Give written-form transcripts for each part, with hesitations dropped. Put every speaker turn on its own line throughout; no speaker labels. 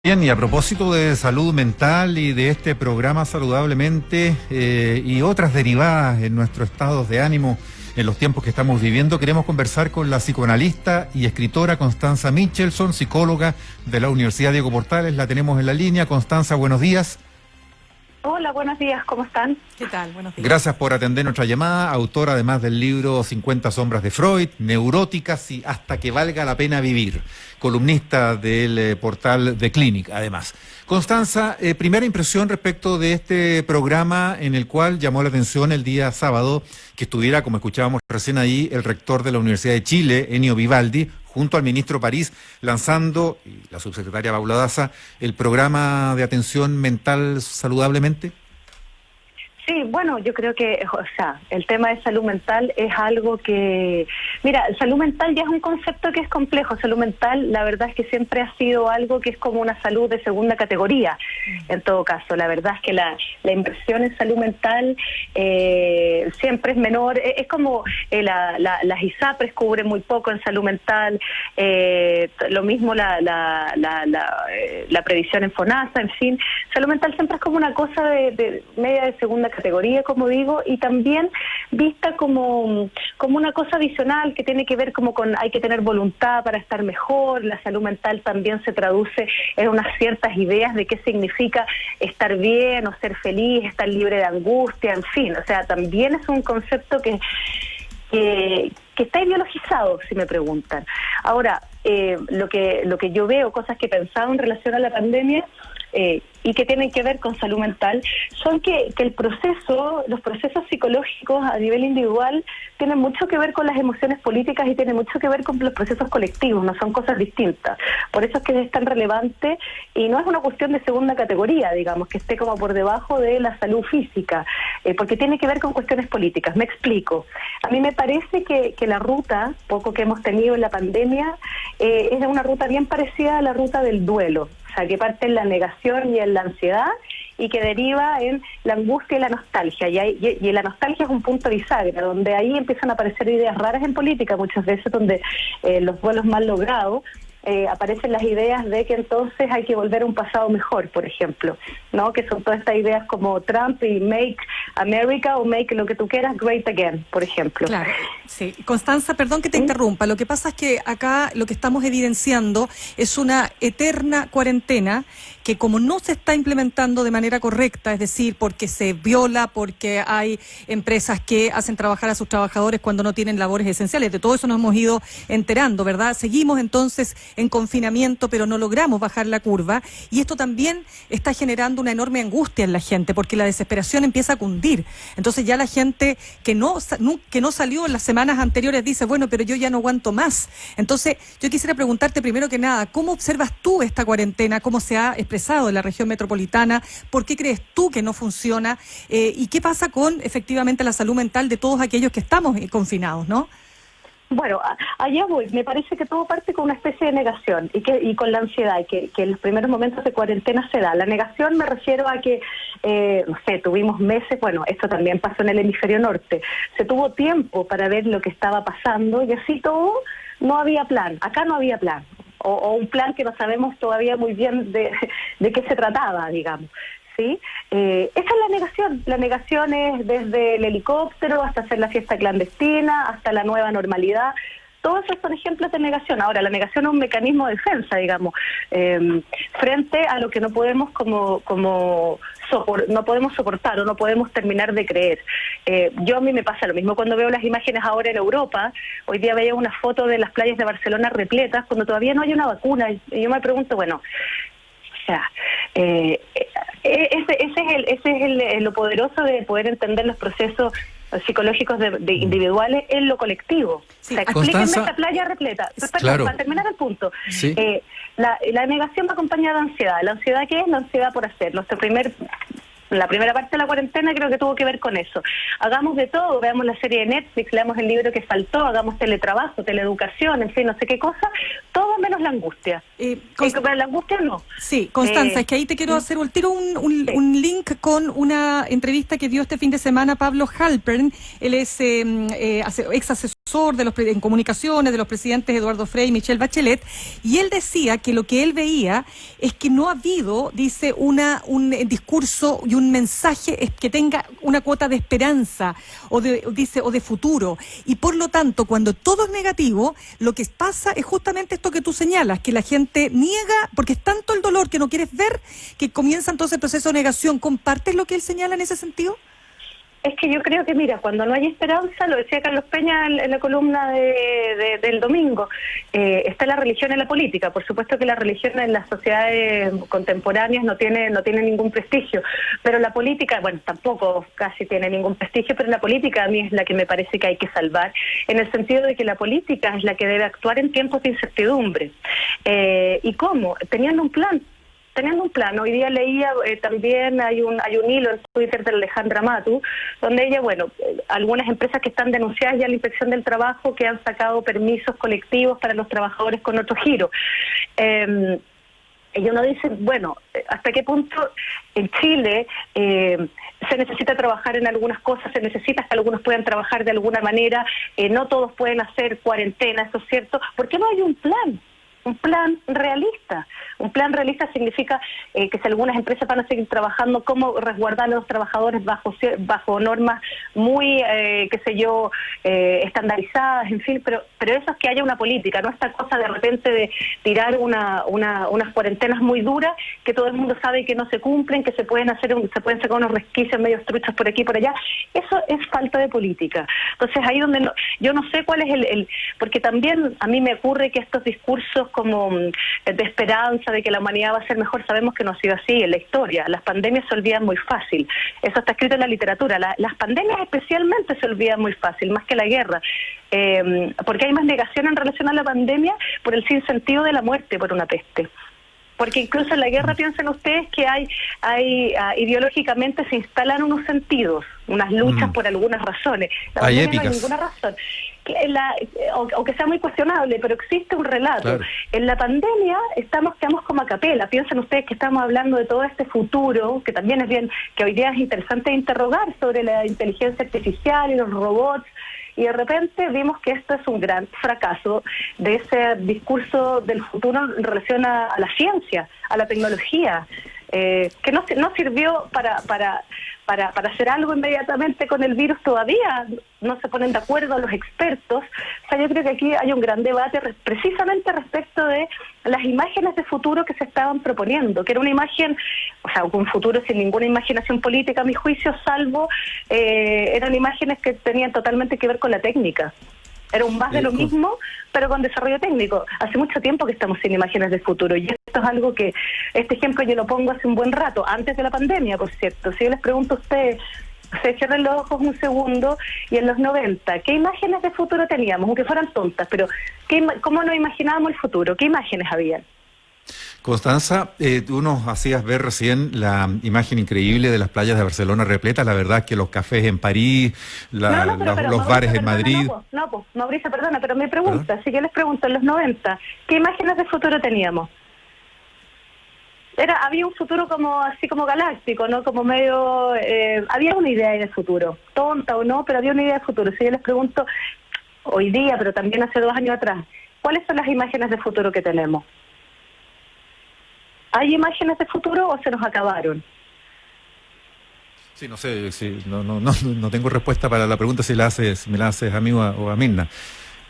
Bien, y a propósito de salud mental y de este programa Saludablemente y otras derivadas en nuestros estados de ánimo en los tiempos que estamos viviendo, queremos conversar con la psicoanalista y escritora Constanza Michelson, psicóloga de la Universidad Diego Portales. La tenemos en la línea. Constanza, buenos días.
Hola, buenos días, ¿cómo están?
¿Qué tal? Buenos días.
Gracias por atender nuestra llamada, autora además del libro 50 sombras de Freud, Neuróticas y hasta que valga la pena vivir, columnista del portal The Clinic, además. Constanza, primera impresión respecto de este programa en el cual llamó la atención el día sábado que estuviera, como escuchábamos recién ahí, el rector de la Universidad de Chile, Ennio Vivaldi, junto al ministro París, lanzando, y la subsecretaria Paula Daza, el programa de atención mental saludablemente.
Sí, bueno, yo creo que, el tema de salud mental es algo que... Mira, salud mental ya es un concepto que es complejo. Salud mental, la verdad es que siempre ha sido algo que es como una salud de segunda categoría, en todo caso. La verdad es que la inversión en salud mental siempre es menor. Es como las ISAPRES cubren muy poco en salud mental, lo mismo la previsión en FONASA, en fin. Salud mental siempre es como una cosa de media de segunda categoría, como digo, y también vista como una cosa adicional que tiene que ver como con hay que tener voluntad para estar mejor. La salud mental también se traduce en unas ciertas ideas de qué significa estar bien o ser feliz, estar libre de angustia, en fin, o sea, también es un concepto que está ideologizado, si me preguntan. Ahora, lo que yo veo, cosas que he pensado en relación a la pandemia, y que tienen que ver con salud mental, son que los procesos psicológicos a nivel individual tienen mucho que ver con las emociones políticas y tienen mucho que ver con los procesos colectivos, no son cosas distintas. Por eso es que es tan relevante y no es una cuestión de segunda categoría, digamos, que esté como por debajo de la salud física, porque tiene que ver con cuestiones políticas. Me explico. A mí me parece que la ruta, poco que hemos tenido en la pandemia, es una ruta bien parecida a la ruta del duelo. O sea, que parte en la negación y en la ansiedad y que deriva en la angustia y la nostalgia. Y la nostalgia es un punto bisagra, donde ahí empiezan a aparecer ideas raras en política, muchas veces donde los duelos mal logrados, aparecen las ideas de que entonces hay que volver a un pasado mejor, por ejemplo, ¿no? Que son todas estas ideas como Trump y Make America o Make lo que tú quieras Great Again, por ejemplo.
Claro, sí. Constanza, perdón que te interrumpa. Lo que pasa es que acá lo que estamos evidenciando es una eterna cuarentena que como no se está implementando de manera correcta, es decir, porque se viola, porque hay empresas que hacen trabajar a sus trabajadores cuando no tienen labores esenciales, de todo eso nos hemos ido enterando, ¿verdad? Seguimos entonces en confinamiento, pero no logramos bajar la curva, y esto también está generando una enorme angustia en la gente, porque la desesperación empieza a cundir. Entonces ya la gente que no salió en las semanas anteriores dice, bueno, pero yo ya no aguanto más. Entonces yo quisiera preguntarte primero que nada, ¿cómo observas tú esta cuarentena? ¿Cómo se ha expresado en la región metropolitana? ¿Por qué crees tú que no funciona? ¿Y qué pasa con efectivamente la salud mental de todos aquellos que estamos confinados, no?
Bueno, allá voy. Me parece que todo parte con una especie de negación y con la ansiedad, que en los primeros momentos de cuarentena se da. La negación me refiero a que, no sé, tuvimos meses, bueno, esto también pasó en el hemisferio norte, se tuvo tiempo para ver lo que estaba pasando y así todo, no había plan. Acá no había plan. O un plan que no sabemos todavía muy bien de qué se trataba, digamos. ¿Sí? Esa es la negación. La negación es desde el helicóptero hasta hacer la fiesta clandestina, hasta la nueva normalidad. Todos esos son ejemplos de negación. Ahora, la negación es un mecanismo de defensa, digamos, frente a lo que no podemos no podemos soportar o no podemos terminar de creer. A mí me pasa lo mismo cuando veo las imágenes ahora en Europa. Hoy día veía una foto de las playas de Barcelona repletas cuando todavía no hay una vacuna. Y yo me pregunto, bueno, ese es lo poderoso de poder entender los procesos psicológicos de individuales en lo colectivo.
Sí,
o sea, explíquenme
Constanza,
esta playa repleta.
Claro.
Para terminar el punto,
Sí.
la negación va acompañada de ansiedad. ¿La ansiedad qué es? La ansiedad por hacer. Nuestro primer La primera parte de la cuarentena creo que tuvo que ver con eso. Hagamos de todo, veamos la serie de Netflix, leamos el libro que faltó, hagamos teletrabajo, teleeducación, en fin, no sé qué cosa, todo menos la angustia. Pero la angustia no.
Sí, Constanza, es que ahí te quiero hacer un link con una entrevista que dio este fin de semana Pablo Halpern. Él es ex asesor en comunicaciones de los presidentes Eduardo Frei y Michelle Bachelet, y él decía que lo que él veía es que no ha habido, dice, un discurso y un mensaje que tenga una cuota de esperanza o de futuro, y por lo tanto cuando todo es negativo, lo que pasa es justamente esto que tú señalas, que la gente niega porque es tanto el dolor que no quieres ver que comienza entonces el proceso de negación. ¿Compartes lo que él señala en ese sentido?
Es que yo creo que, mira, cuando no hay esperanza, lo decía Carlos Peña en la columna del domingo, está la religión en la política. Por supuesto que la religión en las sociedades contemporáneas no tiene ningún prestigio, pero la política, bueno, tampoco casi tiene ningún prestigio, pero la política a mí es la que me parece que hay que salvar, en el sentido de que la política es la que debe actuar en tiempos de incertidumbre. ¿Y cómo? Teniendo un plan. Hoy día leía también hay un hilo en Twitter de Alejandra Matu, donde ella, algunas empresas que están denunciadas ya a la Inspección del Trabajo que han sacado permisos colectivos para los trabajadores con otro giro. Y uno dice, ¿hasta qué punto en Chile se necesita trabajar en algunas cosas, se necesita que algunos puedan trabajar de alguna manera, no todos pueden hacer cuarentena, eso es cierto? ¿Por qué no hay un plan? Un plan realista. Un plan realista significa que si algunas empresas van a seguir trabajando, cómo resguardar a los trabajadores bajo normas muy, estandarizadas, en fin, pero eso es que haya una política, no esta cosa de repente de tirar unas cuarentenas muy duras que todo el mundo sabe que no se cumplen, que se pueden sacar unos resquicios medios truchos por aquí y por allá. Eso es falta de política. Entonces ahí donde yo no sé cuál es porque también a mí me ocurre que estos discursos como de esperanza, de que la humanidad va a ser mejor, sabemos que no ha sido así en la historia. Las pandemias se olvidan muy fácil. Eso está escrito en la literatura. Las pandemias especialmente se olvidan muy fácil, más que la guerra. Porque hay más negación en relación a la pandemia por el sinsentido de la muerte por una peste. Porque incluso en la guerra piensen ustedes que ideológicamente se instalan unos sentidos, unas luchas por algunas razones. La pandemia no hay ninguna razón. O que sea muy cuestionable, pero existe un relato. Claro. En la pandemia quedamos como a capela. Piensen ustedes que estamos hablando de todo este futuro, que también que hoy día es interesante interrogar sobre la inteligencia artificial y los robots, y de repente vimos que esto es un gran fracaso de ese discurso del futuro en relación a la ciencia, a la tecnología, que no sirvió para hacer algo inmediatamente con el virus. Todavía no se ponen de acuerdo los expertos. O sea, yo creo que aquí hay un gran debate precisamente respecto de las imágenes de futuro que se estaban proponiendo, que era una imagen, un futuro sin ninguna imaginación política, a mi juicio, salvo eran imágenes que tenían totalmente que ver con la técnica. Era un más de lo mismo, pero con desarrollo técnico. Hace mucho tiempo que estamos sin imágenes del futuro, y esto es algo que, este ejemplo yo lo pongo hace un buen rato, antes de la pandemia, por cierto. Si yo les pregunto a ustedes, se cierren los ojos un segundo, y en los 90, ¿qué imágenes de futuro teníamos? Aunque fueran tontas, pero ¿cómo nos imaginábamos el futuro? ¿Qué imágenes habían?
Constanza, tú nos hacías ver recién la imagen increíble de las playas de Barcelona repletas. La verdad que los cafés en París, los
Mauricio,
bares en Madrid...
Mauricio, perdona, pero me pregunta, si yo les pregunto en los 90, ¿qué imágenes de futuro teníamos? Había un futuro así como galáctico, ¿no? Como medio... había una idea de futuro, tonta o no, pero había una idea de futuro. Si yo les pregunto hoy día, pero también hace 2 años atrás, ¿cuáles son las imágenes de futuro que tenemos? ¿Hay imágenes de futuro o se nos acabaron?
Sí, no sé, no tengo respuesta para la pregunta si me la haces a mí o a Mirna.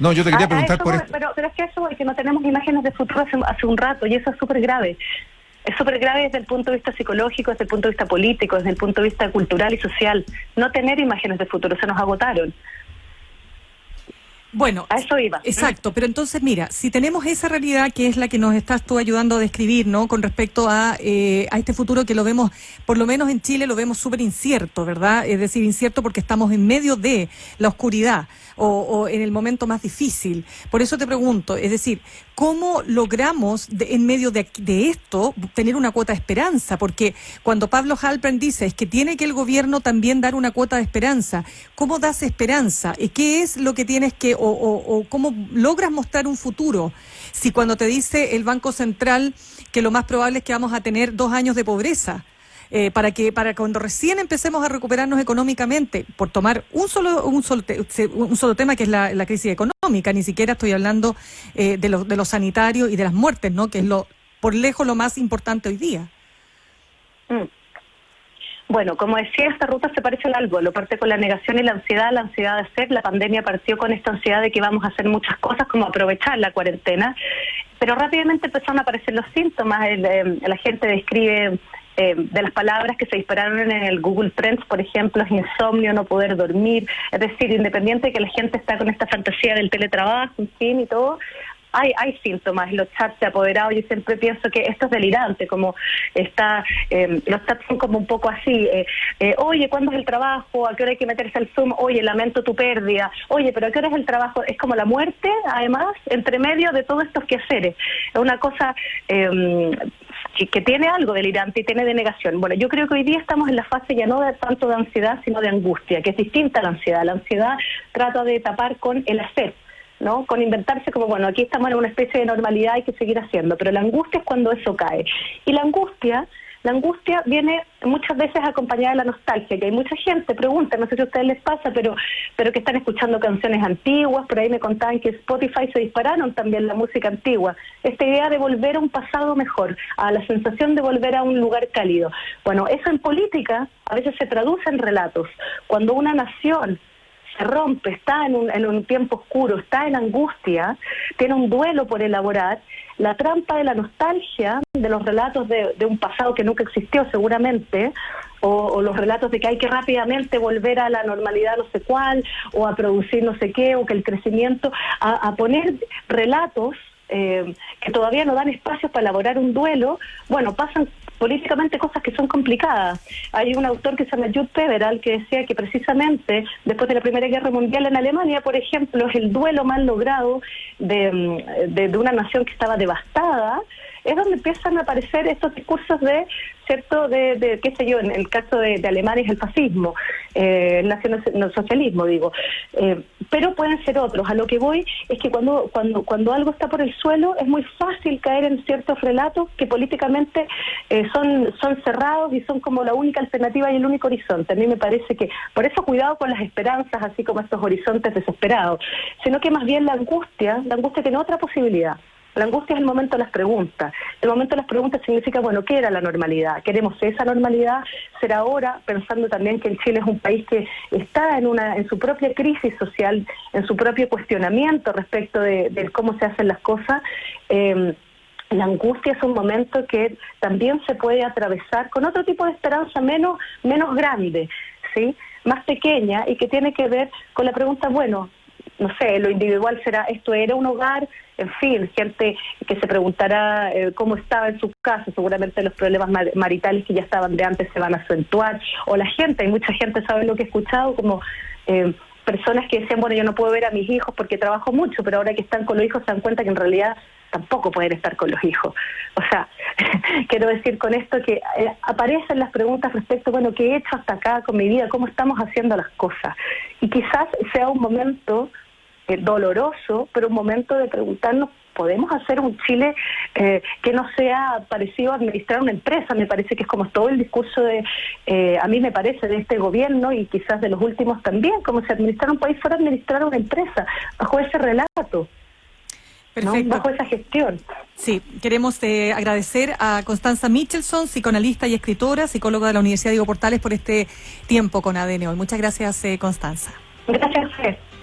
No, yo te quería preguntar por esto.
Pero es que eso es que no tenemos imágenes de futuro hace un rato, y eso es súper grave. Es súper grave desde el punto de vista psicológico, desde el punto de vista político, desde el punto de vista cultural y social. No tener imágenes de futuro, se nos agotaron.
Bueno,
a eso iba.
Exacto, pero entonces mira, si tenemos esa realidad que es la que nos estás tú ayudando a describir, ¿no? Con respecto a este futuro que lo vemos, por lo menos en Chile lo vemos súper incierto, ¿verdad? Es decir, incierto porque estamos en medio de la oscuridad. o en el momento más difícil. Por eso te pregunto, es decir, ¿cómo logramos en medio de esto tener una cuota de esperanza? Porque cuando Pablo Halpern dice es que tiene que el gobierno también dar una cuota de esperanza, ¿cómo das esperanza? ¿Qué es lo que tienes que, o cómo logras mostrar un futuro? Si cuando te dice el Banco Central que lo más probable es que vamos a tener 2 años de pobreza, para cuando recién empecemos a recuperarnos económicamente, por tomar un solo tema, que es la crisis económica, ni siquiera estoy hablando de lo sanitario y de las muertes, ¿no? Que es por lejos lo más importante hoy día.
Bueno, como decía, esta ruta se parece al árbol, lo parte con la negación y la ansiedad de hacer. La pandemia partió con esta ansiedad de que íbamos a hacer muchas cosas, como aprovechar la cuarentena, pero rápidamente empezaron a aparecer los síntomas. La gente describe de las palabras que se dispararon en el Google Trends, por ejemplo, es insomnio, no poder dormir, es decir, independiente de que la gente está con esta fantasía del teletrabajo, en fin, y todo, hay síntomas. Los chats de apoderados, yo siempre pienso que esto es delirante, como los chats son como un poco así, oye, ¿cuándo es el trabajo? ¿A qué hora hay que meterse al Zoom? Oye, lamento tu pérdida. Oye, ¿pero a qué hora es el trabajo? Es como la muerte, además, entre medio de todos estos quehaceres. Es una cosa que tiene algo delirante y tiene de negación. Bueno, yo creo que hoy día estamos en la fase ya no de tanto de ansiedad, sino de angustia, que es distinta a la ansiedad. La ansiedad trata de tapar con el hacer, ¿no? Con inventarse como, bueno, aquí estamos en una especie de normalidad, hay que seguir haciendo, pero la angustia es cuando eso cae. Y la angustia viene muchas veces acompañada de la nostalgia, que hay mucha gente, pregunta, no sé si a ustedes les pasa, pero que están escuchando canciones antiguas. Por ahí me contaban que Spotify se dispararon también la música antigua. Esta idea de volver a un pasado mejor, a la sensación de volver a un lugar cálido. Bueno, eso en política a veces se traduce en relatos. Cuando una nación se rompe, está en un tiempo oscuro, está en angustia, tiene un duelo por elaborar, la trampa de la nostalgia, de los relatos de un pasado que nunca existió seguramente, o los relatos de que hay que rápidamente volver a la normalidad no sé cuál, o a producir no sé qué, o que el crecimiento, a poner relatos que todavía no dan espacio para elaborar un duelo. Bueno, pasan políticamente cosas que son complicadas. Hay un autor que se llama Jude Peverall que decía que precisamente después de la Primera Guerra Mundial en Alemania, por ejemplo, es el duelo mal logrado de una nación que estaba devastada, es donde empiezan a aparecer estos discursos de, ¿cierto?, de qué sé yo, en el caso de Alemania es el fascismo, el nacionalsocialismo, digo, pero pueden ser otros. A lo que voy es que cuando algo está por el suelo es muy fácil caer en ciertos relatos que políticamente son cerrados y son como la única alternativa y el único horizonte. A mí me parece que, por eso cuidado con las esperanzas, así como estos horizontes desesperados, sino que más bien la angustia tiene otra posibilidad. La angustia es el momento de las preguntas. El momento de las preguntas significa, bueno, ¿qué era la normalidad? ¿Queremos esa normalidad? ¿Será ahora? Pensando también que en Chile es un país que está en su propia crisis social, en su propio cuestionamiento respecto de cómo se hacen las cosas. La angustia es un momento que también se puede atravesar con otro tipo de esperanza menos grande, ¿sí? Más pequeña, y que tiene que ver con la pregunta, bueno, no sé, lo individual será, ¿esto era un hogar? En fin, gente que se preguntará cómo estaba en su casa, seguramente los problemas maritales que ya estaban de antes se van a acentuar, o la gente, hay mucha gente, ¿sabe lo que he escuchado? Como personas que decían, bueno, yo no puedo ver a mis hijos porque trabajo mucho, pero ahora que están con los hijos se dan cuenta que en realidad tampoco pueden estar con los hijos. O sea, quiero decir con esto que aparecen las preguntas respecto, bueno, ¿qué he hecho hasta acá con mi vida? ¿Cómo estamos haciendo las cosas? Y quizás sea un momento doloroso, pero un momento de preguntarnos, ¿podemos hacer un Chile que no sea parecido a administrar una empresa? Me parece que es como todo el discurso a mí me parece, de este gobierno y quizás de los últimos también, como si administrar un país fuera administrar una empresa, bajo ese relato.
Perfecto.
¿No? Bajo esa gestión.
Sí, queremos agradecer a Constanza Michelson, psicoanalista y escritora, psicóloga de la Universidad Diego Portales, por este tiempo con ADN hoy. Muchas gracias, Constanza.
Gracias a usted.